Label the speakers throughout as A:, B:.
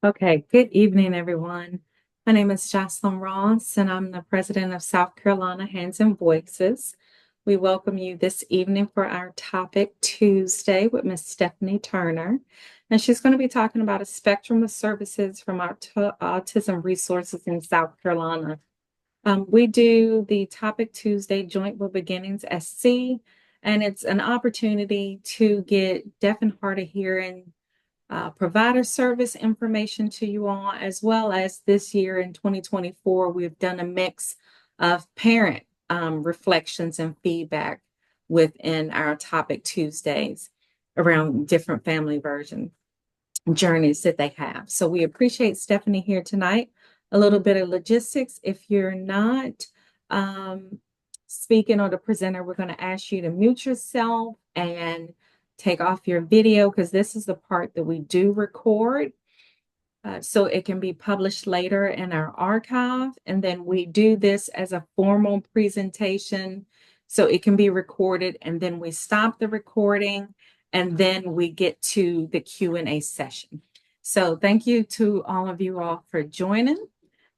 A: Okay, good evening, everyone. My name is Jocelyn Ross, and I'm the president of South Carolina Hands and Voices. We welcome you this evening for our topic Tuesday with Miss Stephanie Turner. And she's going to be talking about a spectrum of services from our autism resources in South Carolina. We do the Topic Tuesday Joint with Beginnings SC, and it's an opportunity to get deaf and hard of hearing provider service information to you all, as well as this year in 2024, we've done a mix of parent reflections and feedback within our Topic Tuesdays around different family version journeys that they have. So we appreciate Stephanie here tonight. A little bit of logistics. If you're not speaking or the presenter, we're going to ask you to mute yourself and take off your video because this is the part that we do record. So it can be published later in our archive. And then we do this as a formal presentation. So it can be recorded and then we stop the recording and then we get to the Q&A session. So thank you to all of you all for joining.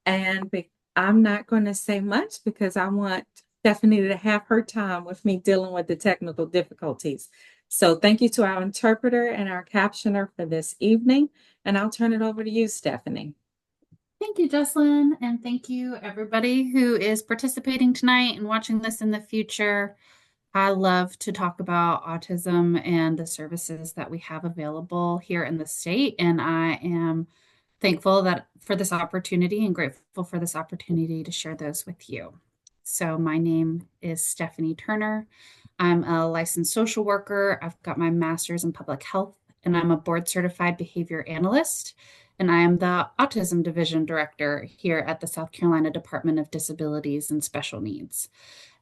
A: And I'm not going to say much because I want Stephanie to have her time with me dealing with the technical difficulties. So thank you to our interpreter and our captioner for this evening. And I'll turn it over to you, Stephanie.
B: Thank you, Jocelyn, and thank you everybody who is participating tonight and watching this in the future. I love to talk about autism and the services that we have available here in the state, and I am thankful that for this opportunity and grateful for this opportunity to share those with you. So my name is Stephanie Turner. I'm a licensed social worker. I've got my master's in public health, and I'm a board certified behavior analyst. And I am the Autism Division Director here at the South Carolina Department of Disabilities and Special Needs.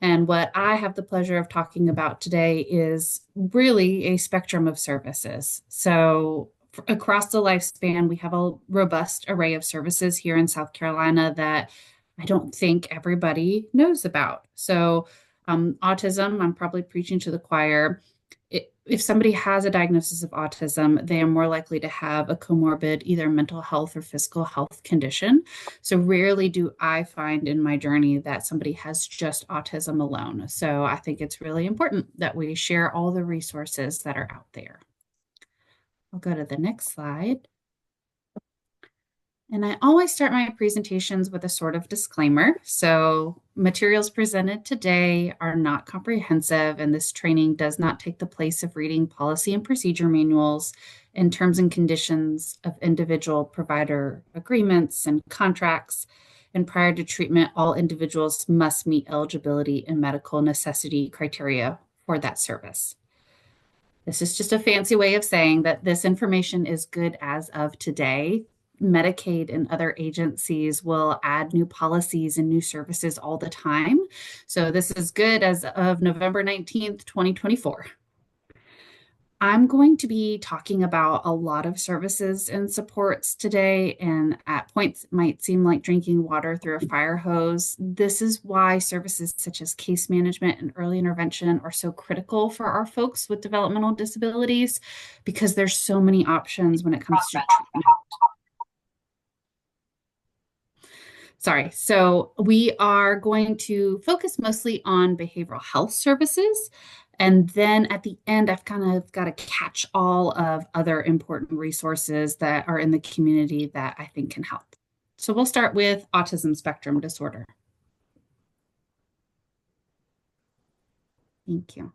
B: And what I have the pleasure of talking about today is really a spectrum of services. So across the lifespan, we have a robust array of services here in South Carolina that I don't think everybody knows about. So autism, I'm probably preaching to the choir. If somebody has a diagnosis of autism, they are more likely to have a comorbid, either mental health or physical health condition. So rarely do I find in my journey that somebody has just autism alone. So I think it's really important that we share all the resources that are out there. I'll go to the next slide. And I always start my presentations with a sort of disclaimer. So materials presented today are not comprehensive, and this training does not take the place of reading policy and procedure manuals and terms and conditions of individual provider agreements and contracts. And prior to treatment, all individuals must meet eligibility and medical necessity criteria for that service. This is just a fancy way of saying that this information is good as of today. Medicaid and other agencies will add new policies and new services all the time. So this is good as of November 19th, 2024. I'm going to be talking about a lot of services and supports today, and at points it might seem like drinking water through a fire hose. This is why services such as case management and early intervention are so critical for our folks with developmental disabilities, because there's so many options when it comes to treatment. Sorry, so we are going to focus mostly on behavioral health services. And then at the end, I've kind of got to catch all of other important resources that are in the community that I think can help. So we'll start with autism spectrum disorder. Thank you.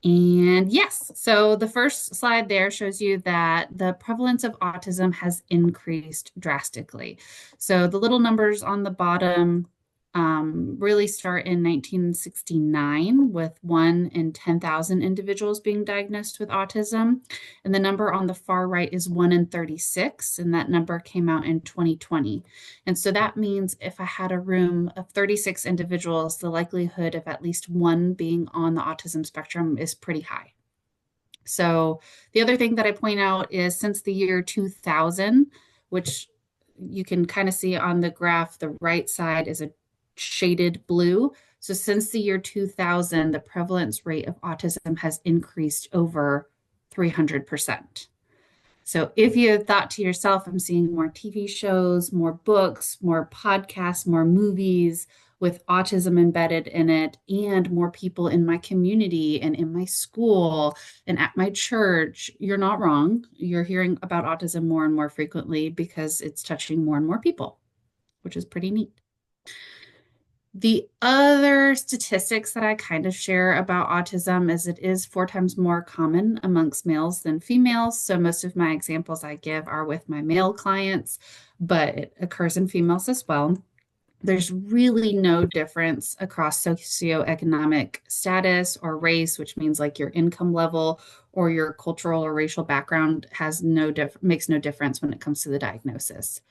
B: And yes, so the first slide there shows you that the prevalence of autism has increased drastically. So the little numbers on the bottom really start in 1969 with 1 in 10,000 individuals being diagnosed with autism. And the number on the far right is 1 in 36, and that number came out in 2020. And so that means if I had a room of 36 individuals, the likelihood of at least one being on the autism spectrum is pretty high. So the other thing that I point out is since the year 2000, which you can kind of see on the graph, the right side is a shaded blue. So since the year 2000, the prevalence rate of autism has increased over 300%. So if you have thought to yourself, I'm seeing more TV shows, more books, more podcasts, more movies with autism embedded in it, and more people in my community and in my school and at my church, you're not wrong. You're hearing about autism more and more frequently because it's touching more and more people, which is pretty neat. The other statistics that I kind of share about autism is it is 4 times more common amongst males than females. So most of my examples I give are with my male clients, but it occurs in females as well. There's really no difference across socioeconomic status or race, which means like your income level or your cultural or racial background makes no difference when it comes to the diagnosis.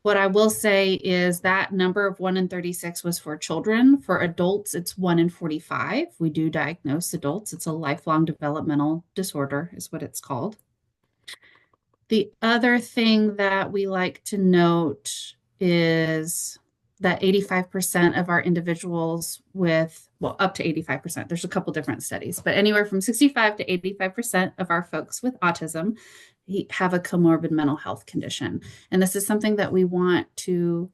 B: What I will say is that number of 1 in 36 was for children. For adults, it's 1 in 45. We do diagnose adults. It's a lifelong developmental disorder, is what it's called. The other thing that we like to note is that 85% of our individuals with, well, up to 85%, there's a couple different studies, but anywhere from 65 to 85% of our folks with autism have a comorbid mental health condition. And this is something that we want to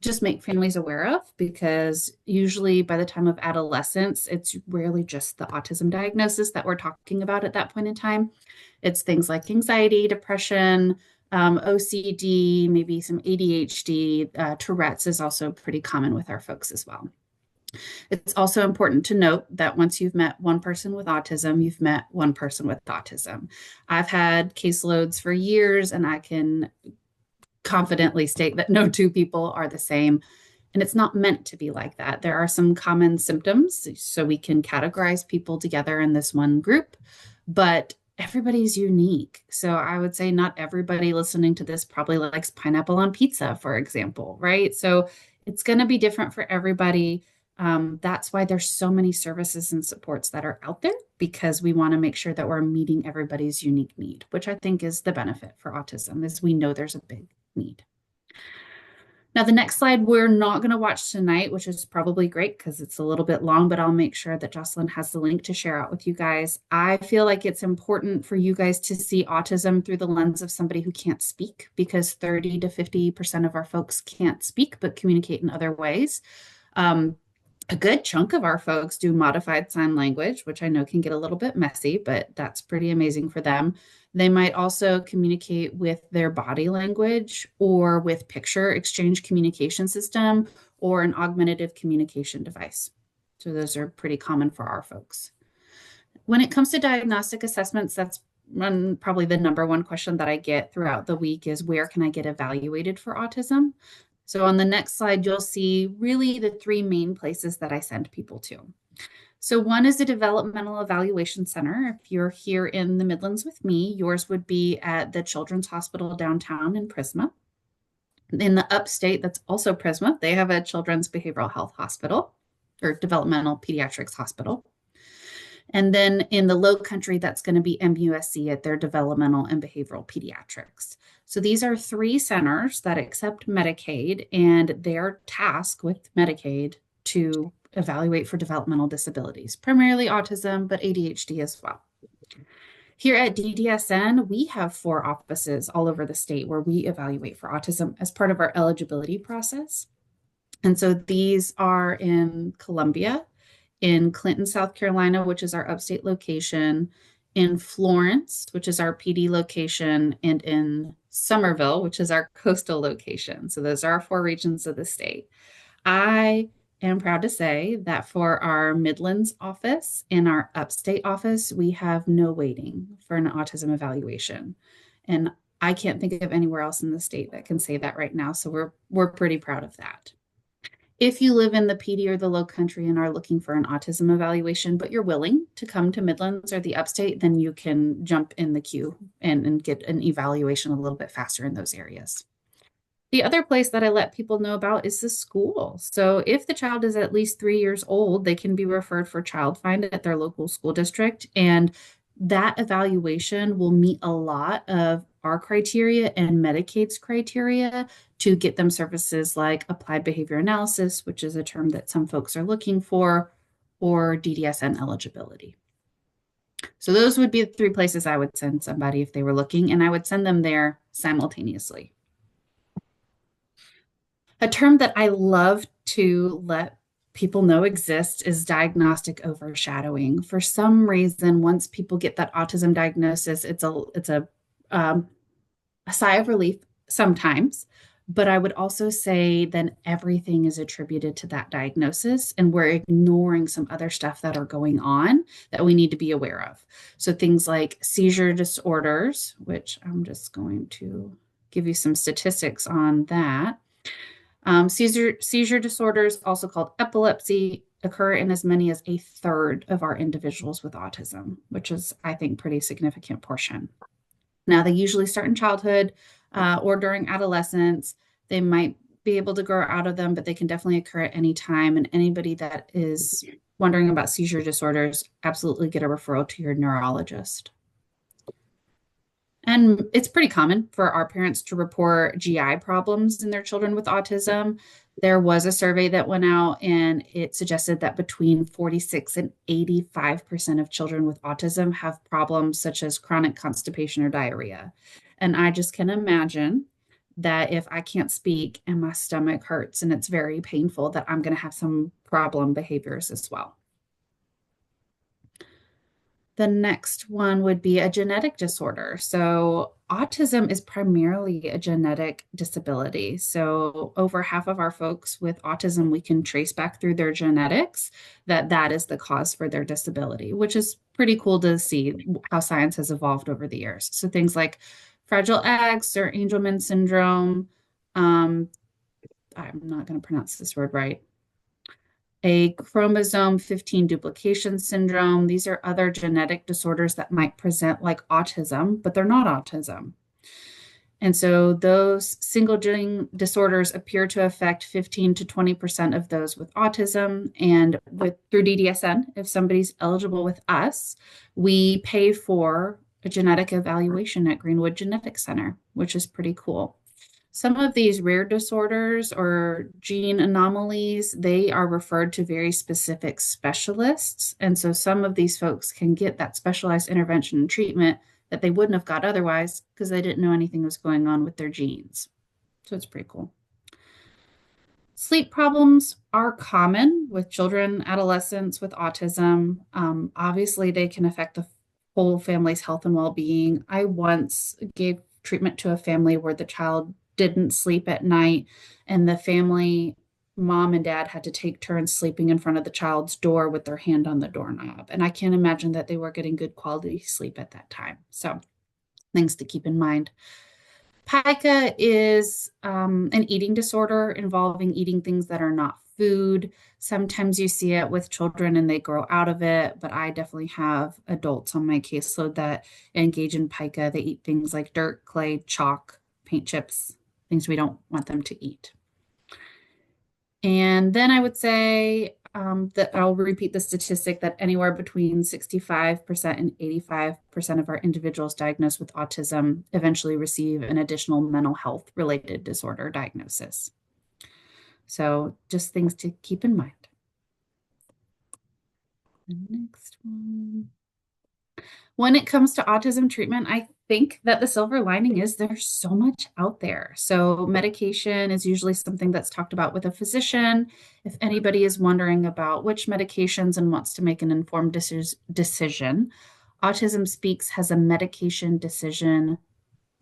B: just make families aware of because usually by the time of adolescence, it's rarely just the autism diagnosis that we're talking about at that point in time. It's things like anxiety, depression, OCD, maybe some ADHD. Tourette's is also pretty common with our folks as well. It's also important to note that once you've met one person with autism, you've met one person with autism. I've had caseloads for years, and I can confidently state that no two people are the same. And it's not meant to be like that. There are some common symptoms, so we can categorize people together in this one group, but everybody's unique. So I would say not everybody listening to this probably likes pineapple on pizza, for example, right? So it's going to be different for everybody. That's why there's so many services and supports that are out there because we want to make sure that we're meeting everybody's unique need, which I think is the benefit for autism is we know there's a big need. Now, the next slide we're not going to watch tonight, which is probably great because it's a little bit long, but I'll make sure that Jocelyn has the link to share out with you guys. I feel like it's important for you guys to see autism through the lens of somebody who can't speak because 30 to 50% of our folks can't speak but communicate in other ways. A good chunk of our folks do modified sign language, which I know can get a little bit messy, but that's pretty amazing for them. They might also communicate with their body language or with picture exchange communication system or an augmentative communication device. So those are pretty common for our folks. When it comes to diagnostic assessments, that's probably the number one question that I get throughout the week is where can I get evaluated for autism? So on the next slide, you'll see really the 3 main places that I send people to. So one is a developmental evaluation center. If you're here in the Midlands with me, yours would be at the Children's Hospital downtown in Prisma. In the upstate, that's also Prisma. They have a children's behavioral health hospital or developmental pediatrics hospital. And then in the low country, that's going to be MUSC at their developmental and behavioral pediatrics. So these are 3 centers that accept Medicaid, and they're tasked with Medicaid to evaluate for developmental disabilities, primarily autism, but ADHD as well. Here at DDSN, we have 4 offices all over the state where we evaluate for autism as part of our eligibility process. And so these are in Columbia, in Clinton, South Carolina, which is our upstate location, in Florence, which is our PD location, and in Somerville, which is our coastal location. So those are our 4 regions of the state. I am proud to say that for our Midlands office and our upstate office, we have no waiting for an autism evaluation. And I can't think of anywhere else in the state that can say that right now. So we're pretty proud of that. If you live in the PD or the low country and are looking for an autism evaluation, but you're willing to come to Midlands or the upstate, then you can jump in the queue and get an evaluation a little bit faster in those areas. The other place that I let people know about is the school. So if the child is at least 3 years old, they can be referred for child find at their local school district. And that evaluation will meet a lot of our criteria and Medicaid's criteria to get them services like applied behavior analysis, which is a term that some folks are looking for, or DDSN eligibility. So those would be the three places I would send somebody if they were looking, and I would send them there simultaneously. A term that I love to let people know exists is diagnostic overshadowing. For some reason, once people get that autism diagnosis, um, a sigh of relief sometimes. But I would also say then everything is attributed to that diagnosis, and we're ignoring some other stuff that are going on that we need to be aware of. So things like seizure disorders, which I'm just going to give you some statistics on that. Seizure disorders, also called epilepsy, occur in as many as a third of our individuals with autism, which is, I think, pretty significant portion. Now, they usually start in childhood or during adolescence. They might be able to grow out of them, but they can definitely occur at any time. And anybody that is wondering about seizure disorders, absolutely get a referral to your neurologist. And it's pretty common for our parents to report GI problems in their children with autism. There was a survey that went out and it suggested that between 46 and 85% of children with autism have problems such as chronic constipation or diarrhea. And I just can imagine that if I can't speak and my stomach hurts and it's very painful, that I'm going to have some problem behaviors as well. The next one would be a genetic disorder. So, autism is primarily a genetic disability. So, over half of our folks with autism, we can trace back through their genetics that that is the cause for their disability, which is pretty cool to see how science has evolved over the years. So, things like Fragile X or Angelman syndrome. Um, I'm not going to pronounce this word right, a chromosome 15 duplication syndrome. These are other genetic disorders that might present like autism, but they're not autism. And so those single gene disorders appear to affect 15 to 20% of those with autism. And with through DDSN, if somebody's eligible with us, we pay for a genetic evaluation at Greenwood Genetics Center, which is pretty cool. Some of these rare disorders or gene anomalies, they are referred to very specific specialists. And so some of these folks can get that specialized intervention and treatment that they wouldn't have got otherwise because they didn't know anything was going on with their genes. So it's pretty cool. Sleep problems are common with children, adolescents with autism. Obviously, they can affect the whole family's health and well-being. I once gave treatment to a family where the child didn't sleep at night, and the family, mom and dad, had to take turns sleeping in front of the child's door with their hand on the doorknob. And I can't imagine that they were getting good quality sleep at that time. So, things to keep in mind. Pica is an eating disorder involving eating things that are not food. Sometimes you see it with children and they grow out of it, but I definitely have adults on my caseload that engage in pica. They eat things like dirt, clay, chalk, paint chips, things we don't want them to eat. And then I would say that I'll repeat the statistic that anywhere between 65% and 85% of our individuals diagnosed with autism eventually receive an additional mental health related disorder diagnosis. So just things to keep in mind. The next one. When it comes to autism treatment, I think that the silver lining is there's so much out there. So medication is usually something that's talked about with a physician. If anybody is wondering about which medications and wants to make an informed decision, Autism Speaks has a medication decision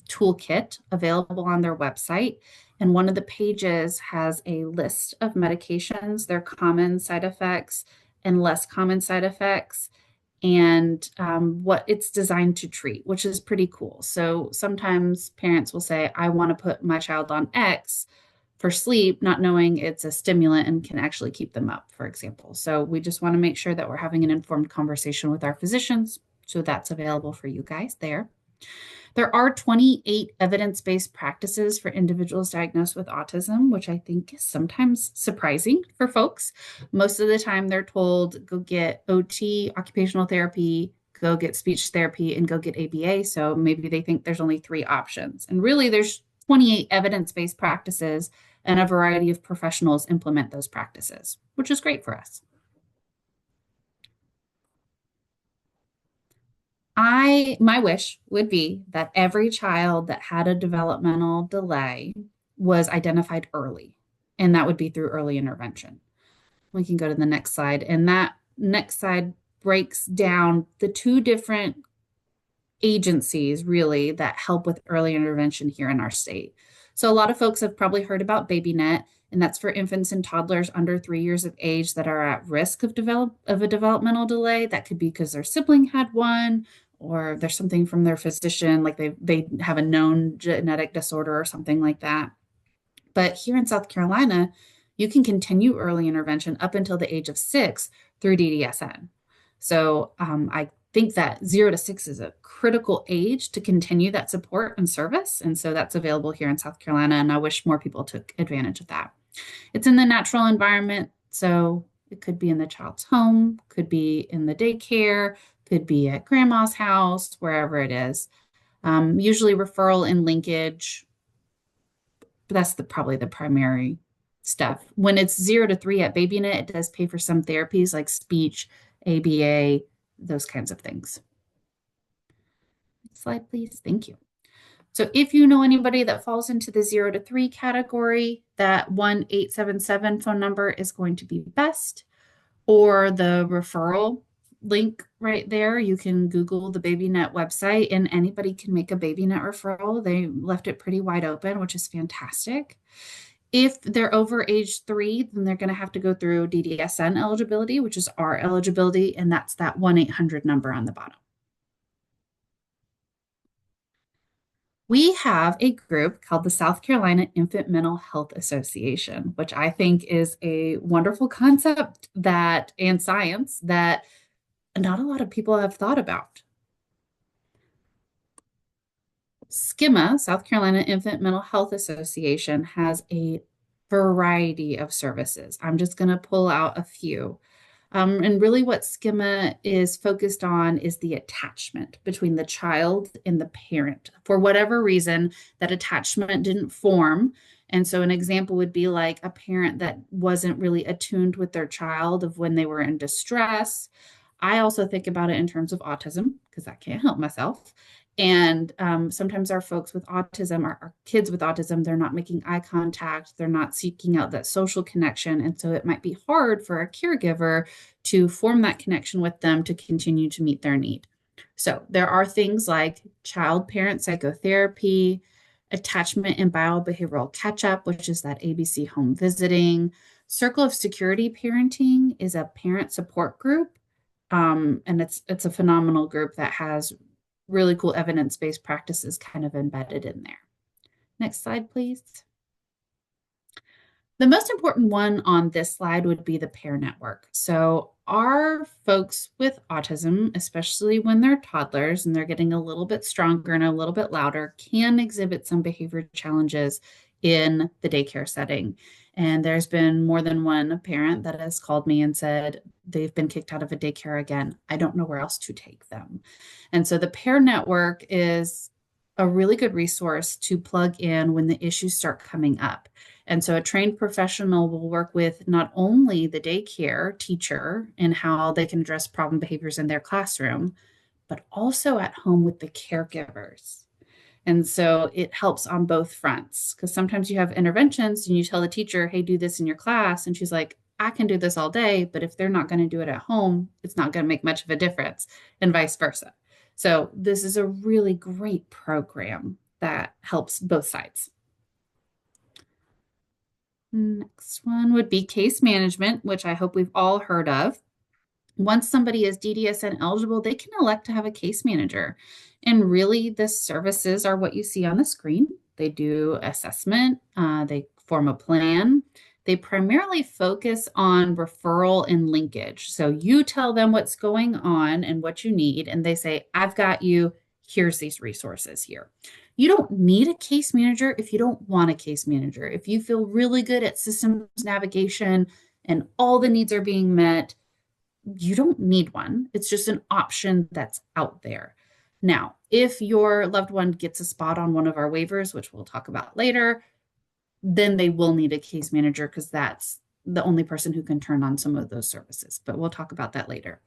B: toolkit available on their website. And one of the pages has a list of medications, their common side effects and less common side effects, and what it's designed to treat, which is pretty cool. So sometimes parents will say, I want to put my child on X for sleep, not knowing it's a stimulant and can actually keep them up, for example. So we just want to make sure that we're having an informed conversation with our physicians. So that's available for you guys there. There are 28 evidence-based practices for individuals diagnosed with autism, which I think is sometimes surprising for folks. Most of the time they're told, go get OT, occupational therapy, go get speech therapy, and go get ABA. So maybe they think there's only 3 options. And really there's 28 evidence-based practices, and a variety of professionals implement those practices, which is great for us. My wish would be that every child that had a developmental delay was identified early, and that would be through early intervention. We can go to the next slide, and that next slide breaks down the two different agencies really that help with early intervention here in our state. So a lot of folks have probably heard about BabyNet, and that's for infants and toddlers under 3 years of age that are at risk of a developmental delay. That could be because their sibling had one, or there's something from their physician, like they have a known genetic disorder or something like that. But here in South Carolina, you can continue early intervention up until the age of 6 through DDSN. So I think that 0 to 6 is a critical age to continue that support and service. And so that's available here in South Carolina. And I wish more people took advantage of that. It's in the natural environment. So it could be in the child's home, could be in the daycare, could be at grandma's house, wherever it is. Usually referral and linkage, but that's probably the primary stuff. When it's 0 to 3 at BabyNet, it does pay for some therapies like speech, ABA, those kinds of things. Next slide, please. Thank you. So if you know anybody that falls into the 0 to 3 category, that 1-877 phone number is going to be best, or the referral link right there. You can Google the BabyNet website and anybody can make a BabyNet referral. They left it pretty wide open, which is fantastic. If they're over age 3, then they're going to have to go through DDSN eligibility, which is our eligibility, and that's that 1-800 number on the bottom. We have a group called the South Carolina Infant Mental Health Association, which I think is a wonderful concept and science that not a lot of people have thought about. SCIMA, South Carolina Infant Mental Health Association, has a variety of services. I'm just going to pull out a few. And really what SCIMA is focused on is the attachment between the child and the parent. For whatever reason, that attachment didn't form. And so an example would be like a parent that wasn't really attuned with their child of when they were in distress. I also think about it in terms of autism because I can't help myself. And sometimes our folks with autism, our kids with autism, they're not making eye contact. They're not seeking out that social connection. And so it might be hard for a caregiver to form that connection with them to continue to meet their need. So there are things like child-parent psychotherapy, attachment and biobehavioral catch-up, which is that ABC home visiting. Circle of Security Parenting is a parent support group. And it's a phenomenal group that has really cool evidence-based practices kind of embedded in there. Next slide, please. The most important one on this slide would be the peer network. So our folks with autism, especially when they're toddlers and they're getting a little bit stronger and a little bit louder, can exhibit some behavior challenges in the daycare setting. And there's been more than one parent that has called me and said they've been kicked out of a daycare again. I don't know where else to take them. And so the peer network is a really good resource to plug in when the issues start coming up. And so a trained professional will work with not only the daycare teacher and how they can address problem behaviors in their classroom, but also at home with the caregivers. And so it helps on both fronts because sometimes you have interventions and you tell the teacher, hey, do this in your class. And she's like, I can do this all day, but if they're not going to do it at home, it's not going to make much of a difference, and vice versa. So this is a really great program that helps both sides. Next one would be case management, which I hope we've all heard of. Once somebody is DDSN eligible, they can elect to have a case manager. And really, the services are what you see on the screen. They do assessment, they form a plan. They primarily focus on referral and linkage. So you tell them what's going on and what you need, and they say, I've got you. Here's these resources here. You don't need a case manager if you don't want a case manager. If you feel really good at systems navigation and all the needs are being met, you don't need one. It's just an option that's out there. Now, if your loved one gets a spot on one of our waivers, which we'll talk about later, then they will need a case manager because that's the only person who can turn on some of those services. But we'll talk about that later.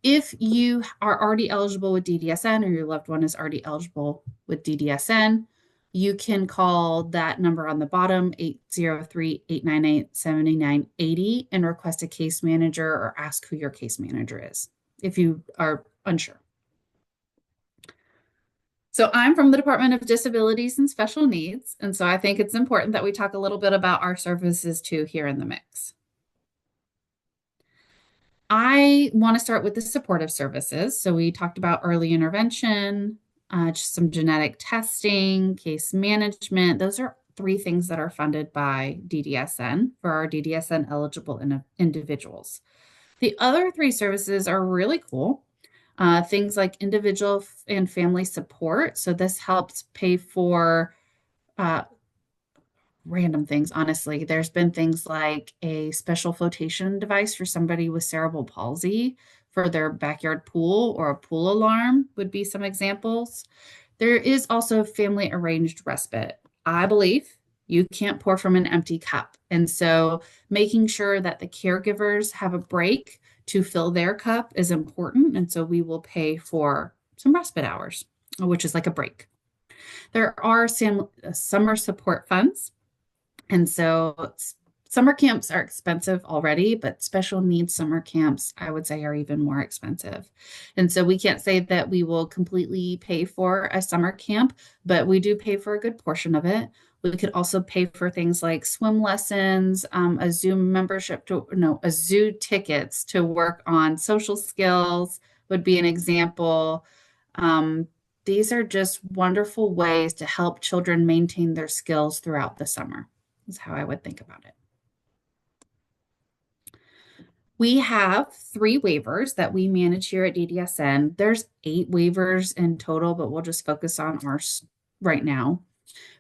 B: If you are already eligible with DDSN or your loved one is already eligible with DDSN, you can call that number on the bottom, 803-898-7980, and request a case manager or ask who your case manager is if you are unsure. So I'm from the Department of Disabilities and Special Needs, and so I think it's important that we talk a little bit about our services too here in the mix. I want to start with the supportive services. So we talked about early intervention, just some genetic testing, case management. Those are three things that are funded by DDSN for our DDSN eligible individuals. The other three services are really cool. Things like individual and family support. So this helps pay for uh, random things, honestly. There's been things like a special flotation device for somebody with cerebral palsy for their backyard pool, or a pool alarm would be some examples. There is also family arranged respite. I believe you can't pour from an empty cup. And so making sure that the caregivers have a break to fill their cup is important. And so we will pay for some respite hours, which is like a break. There are some summer support funds, and so summer camps are expensive already, but special needs summer camps, I would say, are even more expensive. And so we can't say that we will completely pay for a summer camp, but we do pay for a good portion of it. We could also pay for things like swim lessons, a Zoom membership to, no, a zoo tickets to work on social skills would be an example. Um, these are just wonderful ways to help children maintain their skills throughout the summer is how I would think about it. We have 3 waivers that we manage here at DDSN. There's 8 waivers in total, but we'll just focus on ours right now.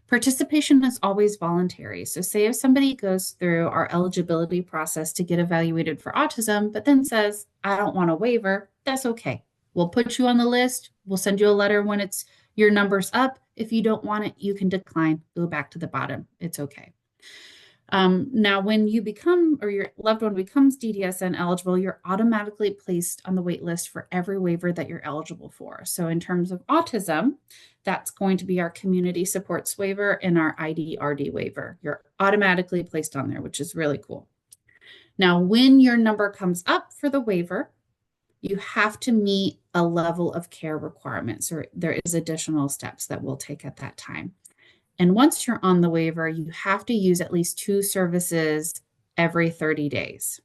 B: Participation is always voluntary. So say if somebody goes through our eligibility process to get evaluated for autism, but then says, I don't want a waiver, that's okay. We'll put you on the list. We'll send you a letter when it's your number's up. If you don't want it, you can decline, go back to the bottom. It's okay. Now, when you become, or your loved one becomes DDSN eligible, you're automatically placed on the wait list for every waiver that you're eligible for. So in terms of autism, that's going to be our community supports waiver and our IDRD waiver. You're automatically placed on there, which is really cool. Now, when your number comes up for the waiver, you have to meet a level of care requirements, or there is additional steps that we'll take at that time. And once you're on the waiver, you have to use at least 2 services every 30 days.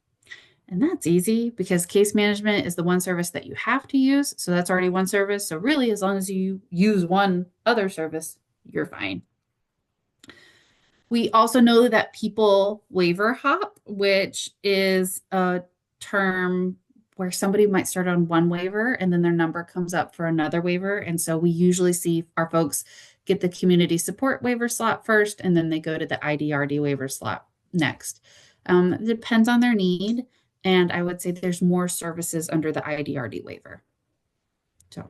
B: And that's easy because case management is the one service that you have to use. So that's already one service. So really, as long as you use one other service, you're fine. We also know that people waiver hop, which is a term where somebody might start on one waiver and then their number comes up for another waiver. And so we usually see our folks get the community support waiver slot first, and then they go to the IDRD waiver slot next. It depends on their need. And I would say there's more services under the IDRD waiver. So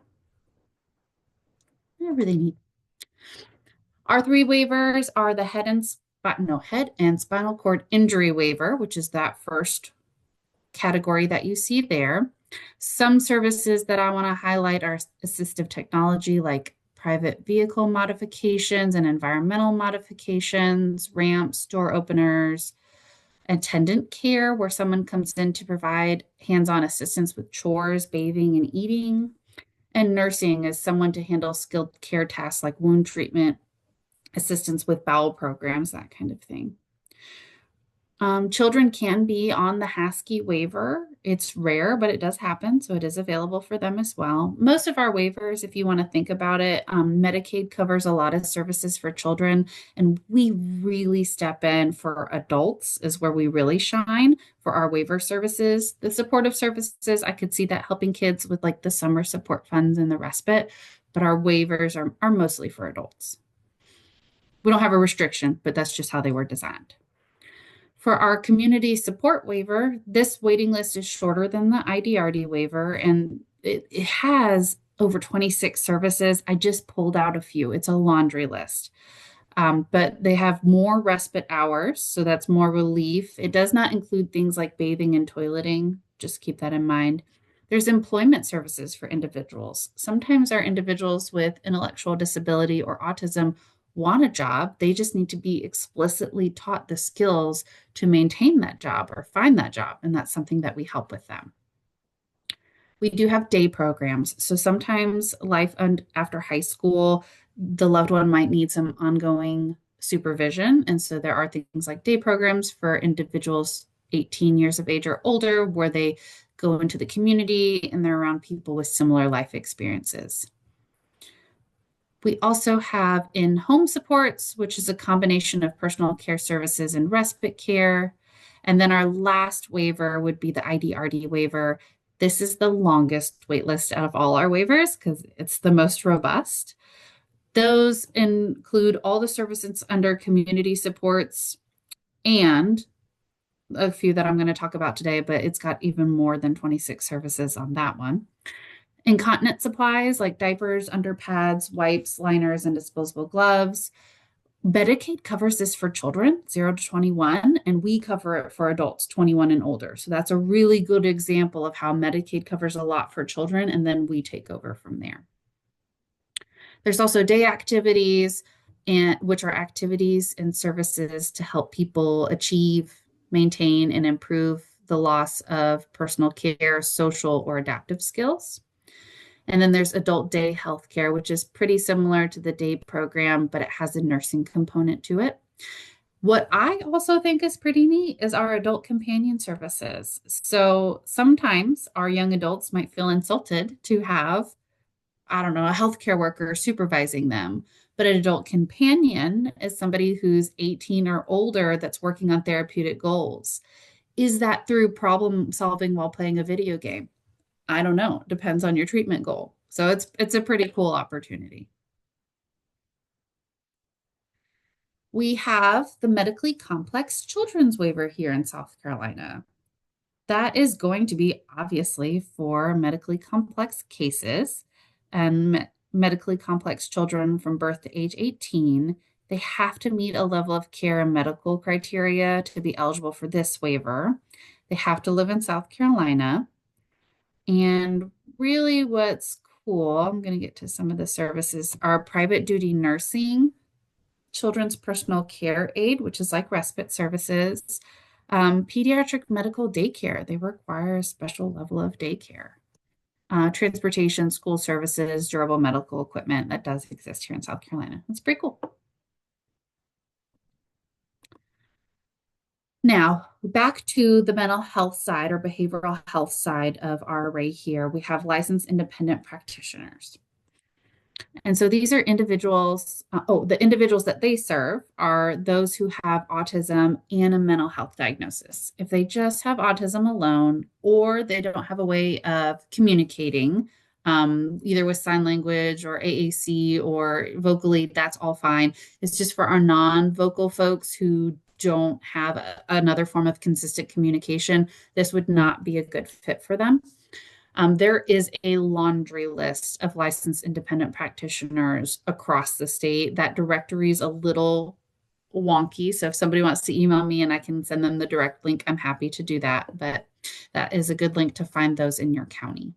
B: whatever they need. Our 3 waivers are the head and spinal cord injury waiver, which is that first category that you see there. Some services that I want to highlight are assistive technology, like private vehicle modifications and environmental modifications, ramps, door openers, attendant care, where someone comes in to provide hands-on assistance with chores, bathing, and eating, and nursing as someone to handle skilled care tasks like wound treatment, assistance with bowel programs, that kind of thing. Children can be on the HASCI waiver. It's rare, but it does happen, so it is available for them as well. Most of our waivers, if you want to think about it, Medicaid covers a lot of services for children, and we really step in for adults is where we really shine for our waiver services. The supportive services, I could see that helping kids with like the summer support funds and the respite, but our waivers are mostly for adults. We don't have a restriction, but that's just how they were designed. For our community support waiver, this waiting list is shorter than the IDRD waiver, and it has over 26 services. I just pulled out a few. It's a laundry list. But they have more respite hours, so that's more relief. It does not include things like bathing and toileting. Just keep that in mind. There's employment services for individuals. Sometimes our individuals with intellectual disability or autism want a job. They just need to be explicitly taught the skills to maintain that job or find that job. And that's something that we help with them. We do have day programs. So sometimes after high school, the loved one might need some ongoing supervision. And so there are things like day programs for individuals 18 years of age or older, where they go into the community and they're around people with similar life experiences. We also have in-home supports, which is a combination of personal care services and respite care. And then our last waiver would be the IDRD waiver. This is the longest wait list out of all our waivers because it's the most robust. Those include all the services under community supports and a few that I'm going to talk about today, but it's got even more than 26 services on that one. Incontinence supplies like diapers, underpads, wipes, liners, and disposable gloves. Medicaid covers this for children 0 to 21, and we cover it for adults 21 and older. So that's a really good example of how Medicaid covers a lot for children, and then we take over from there. There's also day activities, which are activities and services to help people achieve, maintain, and improve the loss of personal care, social, or adaptive skills. And then there's adult day healthcare, which is pretty similar to the day program, but it has a nursing component to it. What I also think is pretty neat is our adult companion services. So sometimes our young adults might feel insulted to have, I don't know, a healthcare worker supervising them. But an adult companion is somebody who's 18 or older that's working on therapeutic goals. Is that through problem solving while playing a video game? I don't know. Depends on your treatment goal. So it's a pretty cool opportunity. We have the medically complex children's waiver here in South Carolina. That is going to be obviously for medically complex cases and medically complex children from birth to age 18. They have to meet a level of care and medical criteria to be eligible for this waiver. They have to live in South Carolina. And really what's cool, I'm going to get to some of the services, are private duty nursing, children's personal care aid, which is like respite services, pediatric medical daycare. They require a special level of daycare. Transportation, school services, durable medical equipment that does exist here in South Carolina. That's pretty cool. Now, back to the mental health side or behavioral health side of our array here, we have licensed independent practitioners. And so these are individuals, the individuals that they serve are those who have autism and a mental health diagnosis. If they just have autism alone, or they don't have a way of communicating, either with sign language or AAC or vocally, that's all fine. It's just for our non-vocal folks who don't have another form of consistent communication, this would not be a good fit for them. There is a laundry list of licensed independent practitioners across the state. That directory is a little wonky. So if somebody wants to email me and I can send them the direct link, I'm happy to do that. But that is a good link to find those in your county.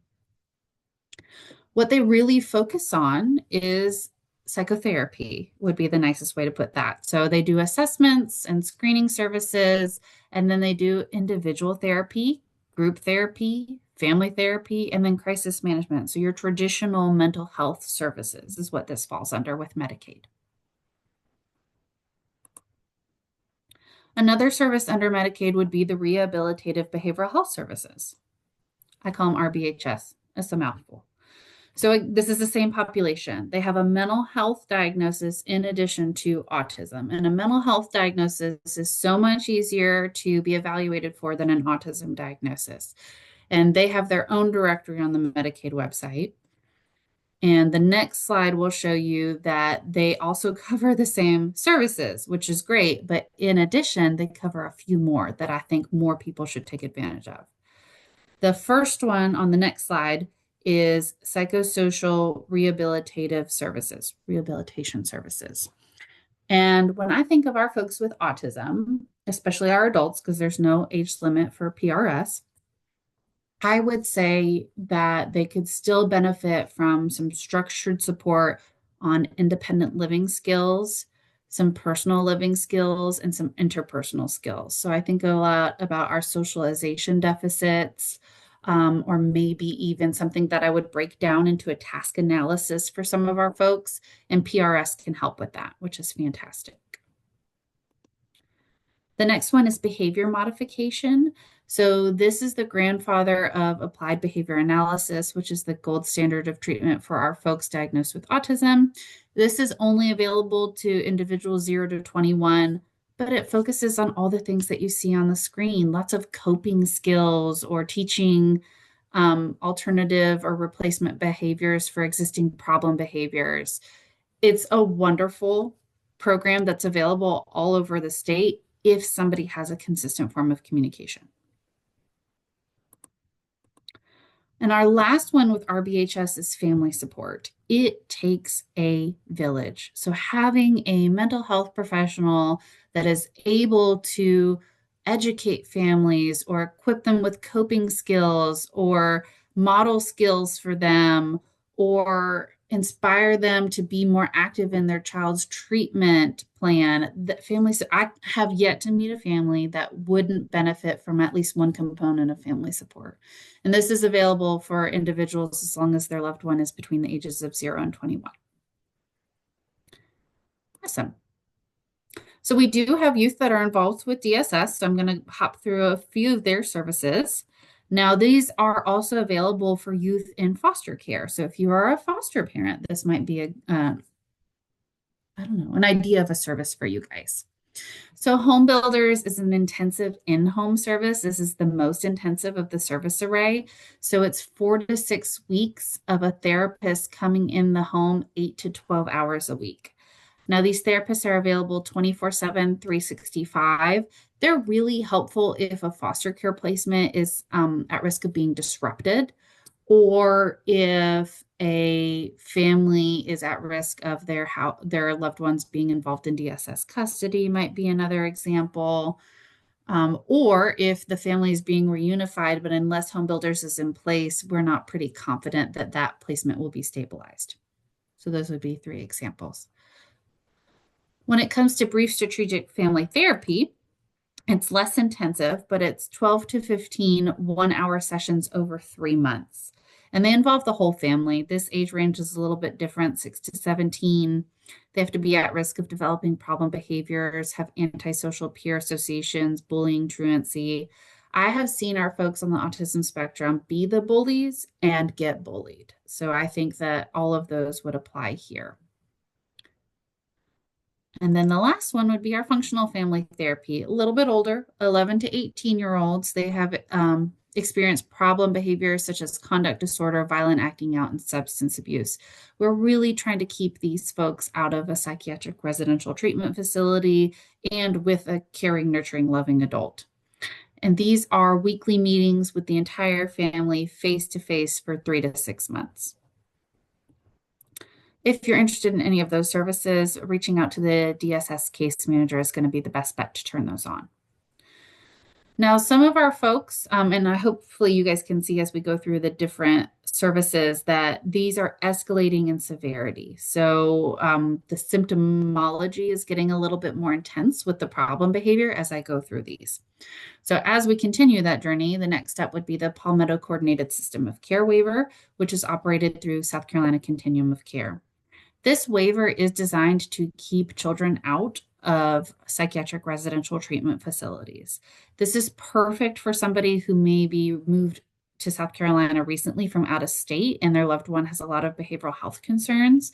B: What they really focus on is psychotherapy, would be the nicest way to put that. So they do assessments and screening services, and then they do individual therapy, group therapy, family therapy, and then crisis management. So your traditional mental health services is what this falls under with Medicaid. Another service under Medicaid would be the rehabilitative behavioral health services. I call them RBHS. It's a mouthful. So this is the same population. They have a mental health diagnosis in addition to autism. And a mental health diagnosis is so much easier to be evaluated for than an autism diagnosis. And they have their own directory on the Medicaid website. And the next slide will show you that they also cover the same services, which is great. But in addition, they cover a few more that I think more people should take advantage of. The first one on the next slide is psychosocial rehabilitation services. And when I think of our folks with autism, especially our adults, because there's no age limit for PRS, I would say that they could still benefit from some structured support on independent living skills, some personal living skills, and some interpersonal skills. So I think a lot about our socialization deficits, or maybe even something that I would break down into a task analysis for some of our folks, and PRS can help with that, which is fantastic. The next one is behavior modification. So this is the grandfather of applied behavior analysis, which is the gold standard of treatment for our folks diagnosed with autism. This is only available to individuals 0 to 21, but it focuses on all the things that you see on the screen, lots of coping skills or teaching alternative or replacement behaviors for existing problem behaviors. It's a wonderful program that's available all over the state if somebody has a consistent form of communication. And our last one with RBHS is family support. It takes a village. So having a mental health professional that is able to educate families or equip them with coping skills or model skills for them or inspire them to be more active in their child's treatment plan. That families, I have yet to meet a family that wouldn't benefit from at least one component of family support. And this is available for individuals as long as their loved one is between the ages of 0 and 21. Awesome. So we do have youth that are involved with DSS. So I'm going to hop through a few of their services. Now, these are also available for youth in foster care. So if you are a foster parent, this might be I don't know, an idea of a service for you guys. So Home Builders is an intensive in-home service. This is the most intensive of the service array. So it's 4 to 6 weeks of a therapist coming in the home 8 to 12 hours a week. Now, these therapists are available 24/7, 365. They're really helpful if a foster care placement is at risk of being disrupted, or if a family is at risk of their loved ones being involved in DSS custody might be another example. Or if the family is being reunified, but unless Home Builders is in place, we're not pretty confident that that placement will be stabilized. So those would be 3 examples. When it comes to brief strategic family therapy, it's less intensive, but it's 12 to 15 1-hour sessions over 3 months. And they involve the whole family. This age range is a little bit different, 6 to 17. They have to be at risk of developing problem behaviors, have antisocial peer associations, bullying, truancy. I have seen our folks on the autism spectrum be the bullies and get bullied. So I think that all of those would apply here. And then the last one would be our functional family therapy, a little bit older, 11 to 18-year-olds. They have experienced problem behaviors such as conduct disorder, violent acting out, and substance abuse. We're really trying to keep these folks out of a psychiatric residential treatment facility and with a caring, nurturing, loving adult. And these are weekly meetings with the entire family face to face for 3 to 6 months. If you're interested in any of those services, reaching out to the DSS case manager is going to be the best bet to turn those on. Now, some of our folks, and hopefully you guys can see as we go through the different services that these are escalating in severity. So the symptomology is getting a little bit more intense with the problem behavior as I go through these. So as we continue that journey, the next step would be the Palmetto Coordinated System of Care waiver, which is operated through South Carolina Continuum of Care. This waiver is designed to keep children out of psychiatric residential treatment facilities. This is perfect for somebody who maybe moved to South Carolina recently from out of state and their loved one has a lot of behavioral health concerns,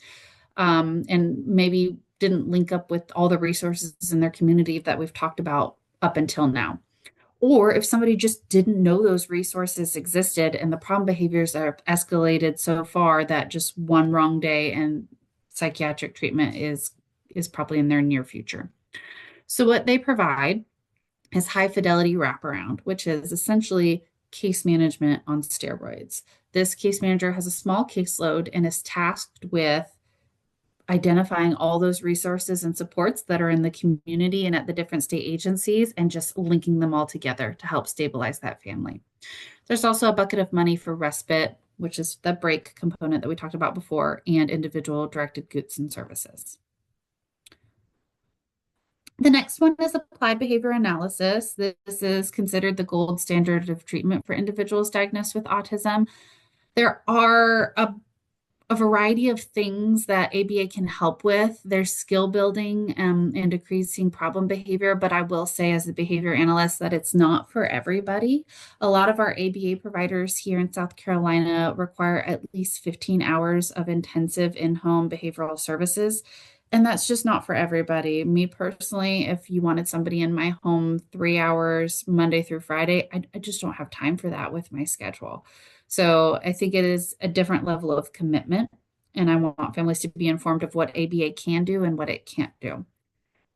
B: and maybe didn't link up with all the resources in their community that we've talked about up until now. Or if somebody just didn't know those resources existed and the problem behaviors are escalated so far that just one wrong day and psychiatric treatment is probably in their near future. So what they provide is high fidelity wraparound, which is essentially case management on steroids. This case manager has a small caseload and is tasked with identifying all those resources and supports that are in the community and at the different state agencies and just linking them all together to help stabilize that family. There's also a bucket of money for respite, which is the break component that we talked about before, and individual directed goods and services. The next one is applied behavior analysis. This is considered the gold standard of treatment for individuals diagnosed with autism. There are a variety of things that ABA can help with. There's skill building and decreasing problem behavior, but I will say as a behavior analyst that it's not for everybody. A lot of our ABA providers here in South Carolina require at least 15 hours of intensive in-home behavioral services. And that's just not for everybody. Me personally, if you wanted somebody in my home 3 hours Monday through Friday, I just don't have time for that with my schedule. So I think it is a different level of commitment, and I want families to be informed of what ABA can do and what it can't do.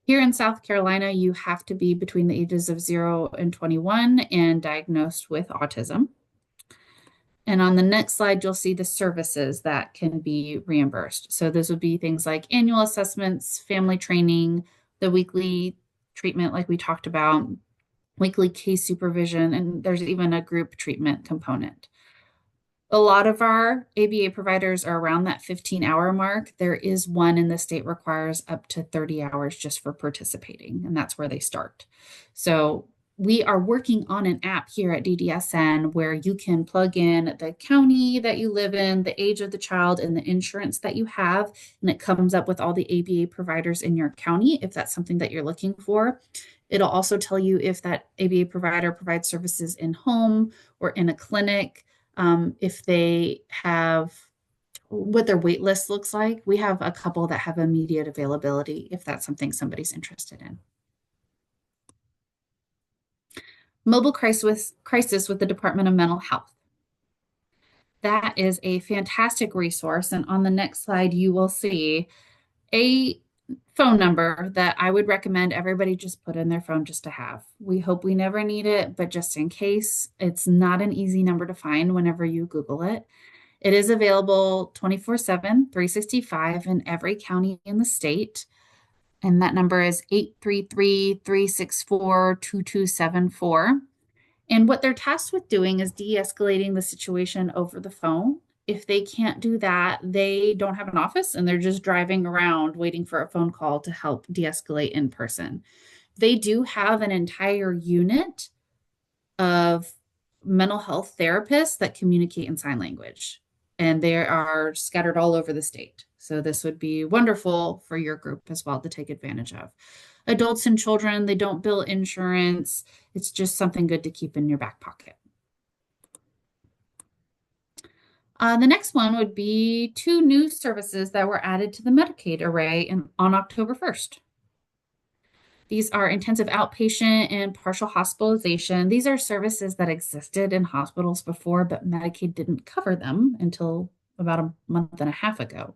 B: Here in South Carolina, you have to be between the ages of 0 and 21 and diagnosed with autism. And on the next slide, you'll see the services that can be reimbursed. So those would be things like annual assessments, family training, the weekly treatment like we talked about, weekly case supervision, and there's even a group treatment component. A lot of our ABA providers are around that 15-hour mark. There is one in the state requires up to 30 hours just for participating, and that's where they start. So we are working on an app here at DDSN where you can plug in the county that you live in, the age of the child, and the insurance that you have, and it comes up with all the ABA providers in your county if that's something that you're looking for. It'll also tell you if that ABA provider provides services in home or in a clinic. If they have what their wait list looks like. We have a couple that have immediate availability if that's something somebody's interested in. Mobile crisis with the Department of Mental Health. That is a fantastic resource. And on the next slide, you will see a phone number that I would recommend everybody just put in their phone just to have. We hope we never need it, but just in case, it's not an easy number to find whenever you Google it. It is available 24/7, 365 in every county in the state. And that number is 833-364-2274. And what they're tasked with doing is de-escalating the situation over the phone. If they can't do that, they don't have an office and they're just driving around waiting for a phone call to help de-escalate in person. They do have an entire unit of mental health therapists that communicate in sign language, and they are scattered all over the state. So this would be wonderful for your group as well to take advantage of. Adults and children, they don't bill insurance. It's just something good to keep in your back pocket. The next one would be 2 new services that were added to the Medicaid array on October 1st. These are intensive outpatient and partial hospitalization. These are services that existed in hospitals before, but Medicaid didn't cover them until about a month and a half ago.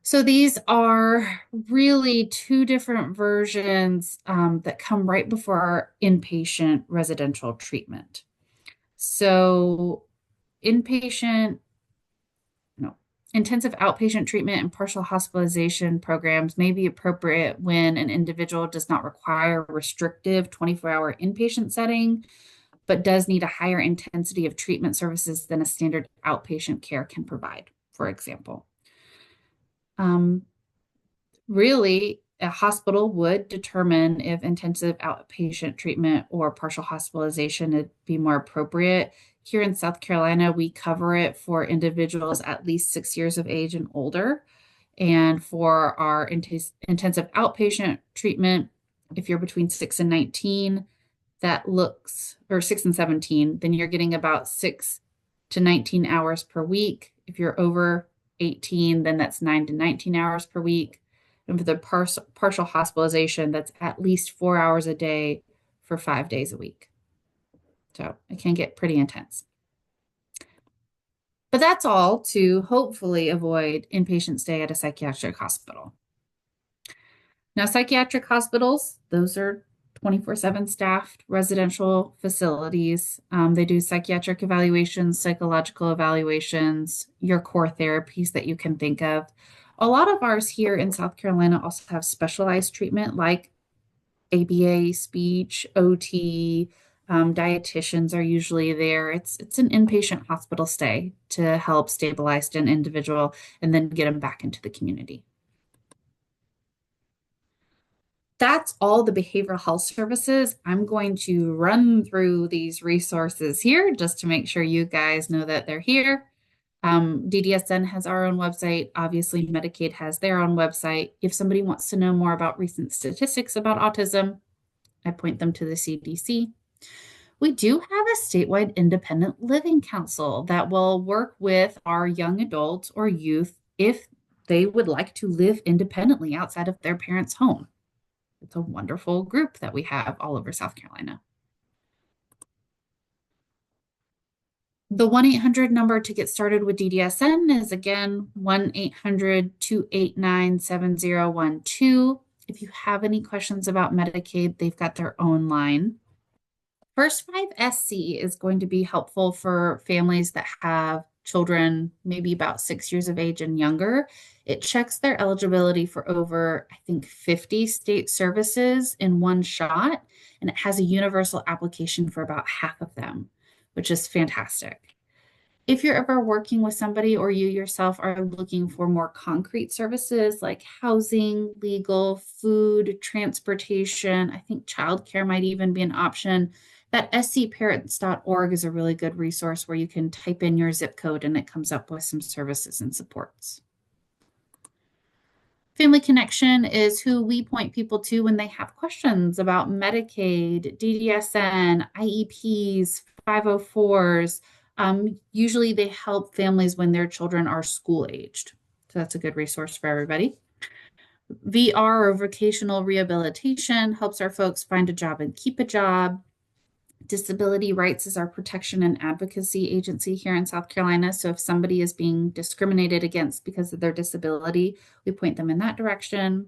B: So these are really 2 different versions that come right before our inpatient residential treatment. So intensive outpatient treatment and partial hospitalization programs may be appropriate when an individual does not require a restrictive 24-hour inpatient setting, but does need a higher intensity of treatment services than a standard outpatient care can provide, for example. Really, a hospital would determine if intensive outpatient treatment or partial hospitalization would be more appropriate. Here in South Carolina, we cover it for individuals at least 6 years of age and older. And for our intensive outpatient treatment, if you're between 6 and 19, or 6 and 17, then you're getting about 6 to 19 hours per week. If you're over 18, then that's 9 to 19 hours per week. And for the partial hospitalization, that's at least 4 hours a day for 5 days a week. So it can get pretty intense. But that's all to hopefully avoid inpatient stay at a psychiatric hospital. Now, psychiatric hospitals, those are 24/7 staffed residential facilities. They do psychiatric evaluations, psychological evaluations, your core therapies that you can think of. A lot of ours here in South Carolina also have specialized treatment like ABA, speech, OT, Dietitians are usually there. It's an inpatient hospital stay to help stabilize an individual and then get them back into the community. That's all the behavioral health services. I'm going to run through these resources here just to make sure you guys know that they're here. DDSN has our own website. Obviously, Medicaid has their own website. If somebody wants to know more about recent statistics about autism, I point them to the CDC. We do have a statewide independent living council that will work with our young adults or youth if they would like to live independently outside of their parents' home. It's a wonderful group that we have all over South Carolina. The 1-800 number to get started with DDSN is again 1-800-289-7012. If you have any questions about Medicaid, they've got their own line. First 5SC is going to be helpful for families that have children maybe about 6 years of age and younger. It checks their eligibility for over, I think, 50 state services in one shot, and it has a universal application for about half of them, which is fantastic. If you're ever working with somebody or you yourself are looking for more concrete services like housing, legal, food, transportation, I think childcare might even be an option. That scparents.org is a really good resource where you can type in your zip code and it comes up with some services and supports. Family Connection is who we point people to when they have questions about Medicaid, DDSN, IEPs, 504s. Usually they help families when their children are school aged. So that's a good resource for everybody. VR or vocational rehabilitation helps our folks find a job and keep a job. Disability Rights is our protection and advocacy agency here in South Carolina. So if somebody is being discriminated against because of their disability, we point them in that direction.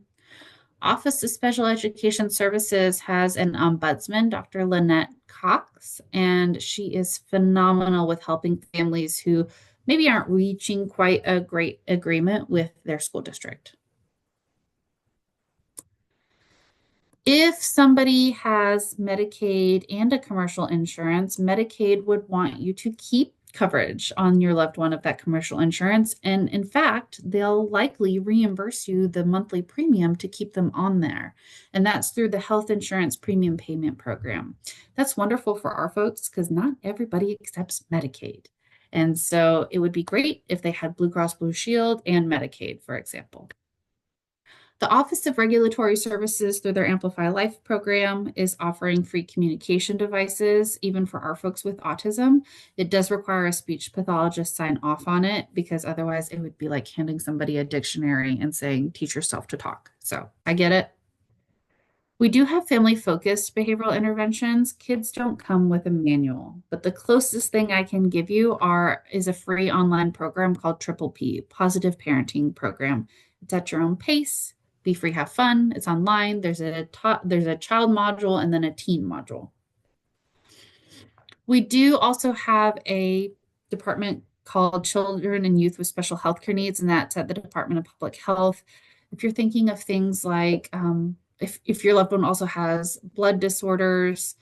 B: Office of Special Education Services has an ombudsman, Dr. Lynette Cox, and she is phenomenal with helping families who maybe aren't reaching quite a great agreement with their school district. If somebody has Medicaid and a commercial insurance, Medicaid would want you to keep coverage on your loved one of that commercial insurance. And in fact, they'll likely reimburse you the monthly premium to keep them on there. And that's through the Health Insurance Premium Payment Program. That's wonderful for our folks because not everybody accepts Medicaid. And so it would be great if they had Blue Cross Blue Shield and Medicaid, for example. The Office of Regulatory Services, through their Amplify Life program, is offering free communication devices, even for our folks with autism. It does require a speech pathologist sign off on it because otherwise it would be like handing somebody a dictionary and saying, teach yourself to talk. So I get it. We do have family-focused behavioral interventions. Kids don't come with a manual, but the closest thing I can give you is a free online program called Triple P, Positive Parenting Program. It's at your own pace. Be free, have fun. It's online. There's a child module and then a teen module. We do also have a department called Children and Youth with Special Healthcare Needs, and that's at the Department of Public Health. If you're thinking of things like if your loved one also has blood disorders,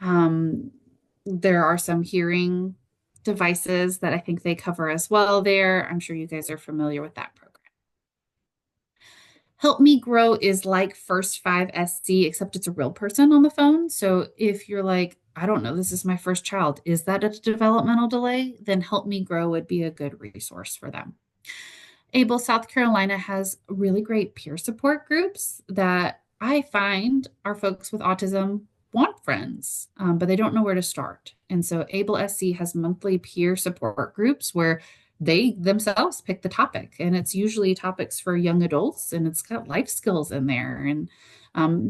B: there are some hearing devices that I think they cover as well there. I'm sure you guys are familiar with that program. Help Me Grow is like First 5SC, except it's a real person on the phone. So if you're like, I don't know, this is my first child, is that a developmental delay? Then Help Me Grow would be a good resource for them. Able South Carolina has really great peer support groups that I find our folks with autism want friends, but they don't know where to start. And so Able SC has monthly peer support groups where they themselves pick the topic, and it's usually topics for young adults, and it's got life skills in there. And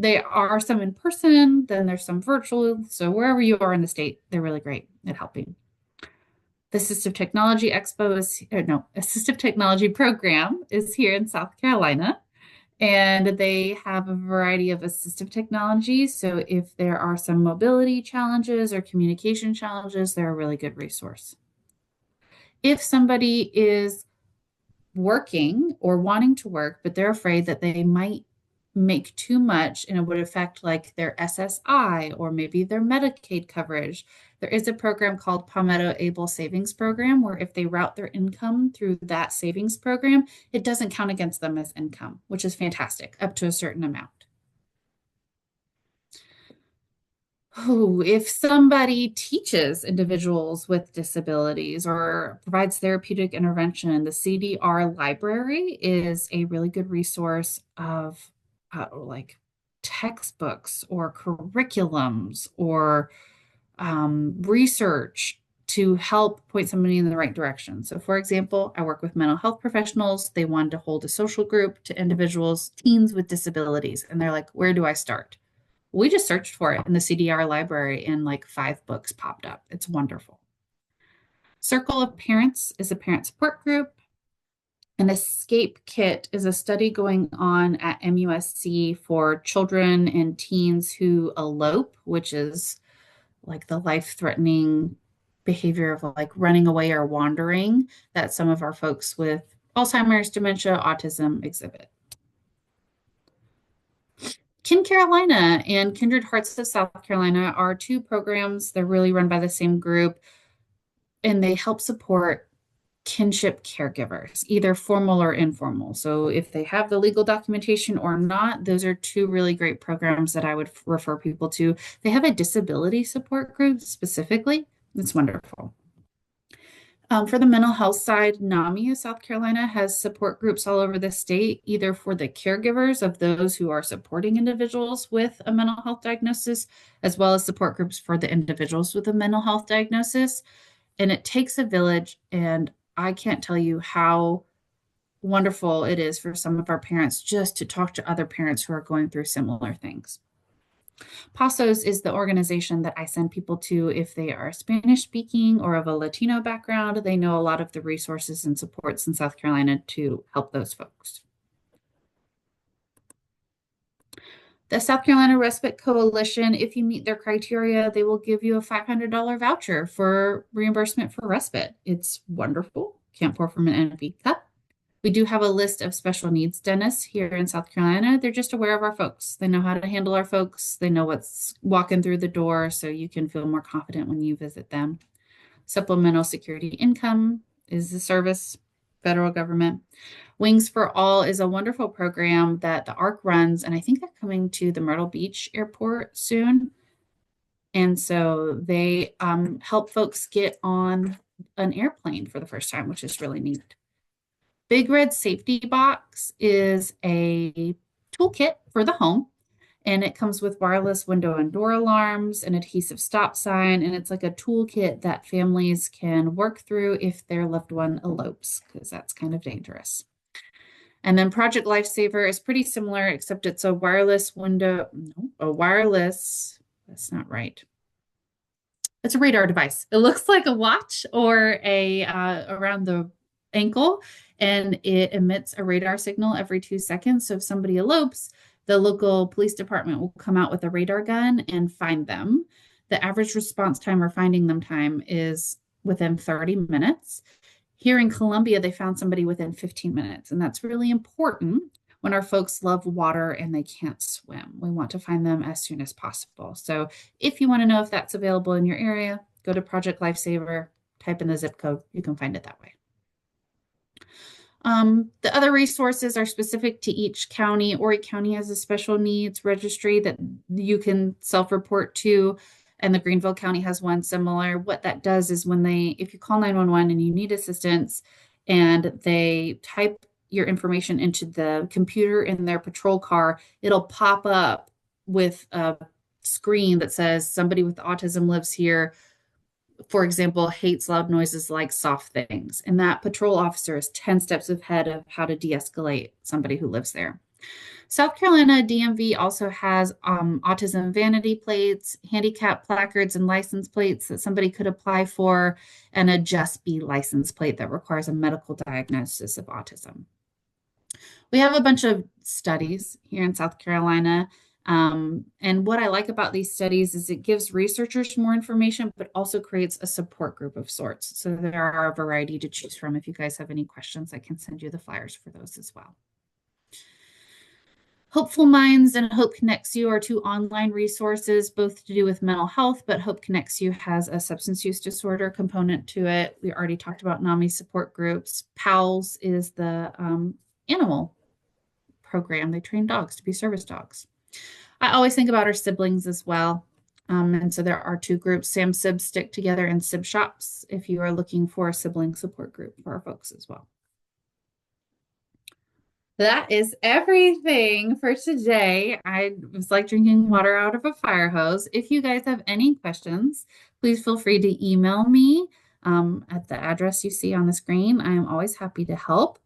B: there are some in person, then there's some virtual. So wherever you are in the state, they're really great at helping. The Assistive Technology Assistive Technology Program is here in South Carolina, and they have a variety of assistive technologies. So if there are some mobility challenges or communication challenges, they're a really good resource. If somebody is working or wanting to work, but they're afraid that they might make too much and it would affect like their SSI or maybe their Medicaid coverage, there is a program called Palmetto Able Savings Program where if they route their income through that savings program, it doesn't count against them as income, which is fantastic, up to a certain amount. Oh, if somebody teaches individuals with disabilities or provides therapeutic intervention, the CDR library is a really good resource of like textbooks or curriculums or research to help point somebody in the right direction. So, for example, I work with mental health professionals. They wanted to hold a social group to individuals, teens with disabilities, and they're like, where do I start? We just searched for it in the CDR library and like 5 books popped up. It's wonderful. Circle of Parents is a parent support group. An Escape Kit is a study going on at MUSC for children and teens who elope, which is like the life-threatening behavior of like running away or wandering that some of our folks with Alzheimer's, dementia, autism exhibit. Kin Carolina and Kindred Hearts of South Carolina are 2 programs. They're really run by the same group, and they help support kinship caregivers, either formal or informal. So if they have the legal documentation or not, those are 2 really great programs that I would refer people to. They have a disability support group specifically. It's wonderful. For the mental health side, NAMI of South Carolina has support groups all over the state, either for the caregivers of those who are supporting individuals with a mental health diagnosis, as well as support groups for the individuals with a mental health diagnosis. And it takes a village, and I can't tell you how wonderful it is for some of our parents just to talk to other parents who are going through similar things. PASOS is the organization that I send people to if they are Spanish speaking or of a Latino background. They know a lot of the resources and supports in South Carolina to help those folks. The South Carolina Respite Coalition, if you meet their criteria, they will give you a $500 voucher for reimbursement for respite. It's wonderful. Can't pour from an empty cup. We do have a list of special needs dentists here in South Carolina. They're just aware of our folks. They know how to handle our folks. They know what's walking through the door, so you can feel more confident when you visit them. Supplemental Security Income is the service, federal government. Wings for All is a wonderful program that the ARC runs, and I think they're coming to the Myrtle Beach airport soon. And so they help folks get on an airplane for the first time, which is really neat. Big Red Safety Box is a toolkit for the home, and it comes with wireless window and door alarms, an adhesive stop sign, and it's like a toolkit that families can work through if their loved one elopes, because that's kind of dangerous. And then Project Lifesaver is pretty similar, except it's a wireless window, no, a wireless, that's not right. It's a radar device. It looks like a watch or a around the ankle, and it emits a radar signal every 2 seconds. So if somebody elopes, the local police department will come out with a radar gun and find them. The average response time or finding them time is within 30 minutes. Here in Columbia, they found somebody within 15 minutes, and that's really important when our folks love water and they can't swim. We want to find them as soon as possible. So if you want to know if that's available in your area, go to Project Lifesaver, type in the zip code, you can find it that way. The other resources are specific to each county. Horry County has a special needs registry that you can self-report to, and the Greenville County has one similar. What that does is if you call 911 and you need assistance and they type your information into the computer in their patrol car, it'll pop up with a screen that says somebody with autism lives here, for example, hates loud noises like soft things. And that patrol officer is 10 steps ahead of how to de-escalate somebody who lives there. South Carolina DMV also has autism vanity plates, handicap placards, and license plates that somebody could apply for, and a Just Be license plate that requires a medical diagnosis of autism. We have a bunch of studies here in South Carolina. And what I like about these studies is it gives researchers more information, but also creates a support group of sorts. So there are a variety to choose from. If you guys have any questions, I can send you the flyers for those as well. Hopeful Minds and Hope Connects You are two online resources, both to do with mental health, but Hope Connects You has a substance use disorder component to it. We already talked about NAMI support groups. PALS is the animal program. They train dogs to be service dogs. I always think about our siblings as well. And so there are two groups, Sam Sib Stick Together and Sib Shops, if you are looking for a sibling support group for our folks as well. That is everything for today. I was like drinking water out of a fire hose. If you guys have any questions, please feel free to email me at the address you see on the screen. I am always happy to help.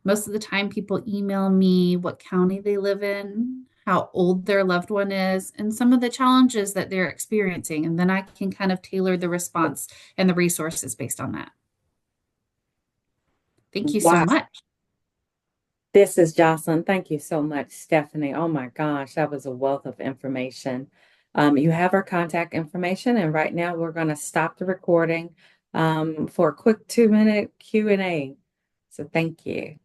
B: Most of the time, people email me what county they live in, how old their loved one is, and some of the challenges that they're experiencing. And then I can kind of tailor the response and the resources based on that. Thank you so
A: Wow.
B: much.
A: This is Jocelyn. Thank you so much, Stephanie. Oh my gosh, that was a wealth of information. You have our contact information, and right now we're going to stop the recording for a quick 2-minute Q&A. So thank you.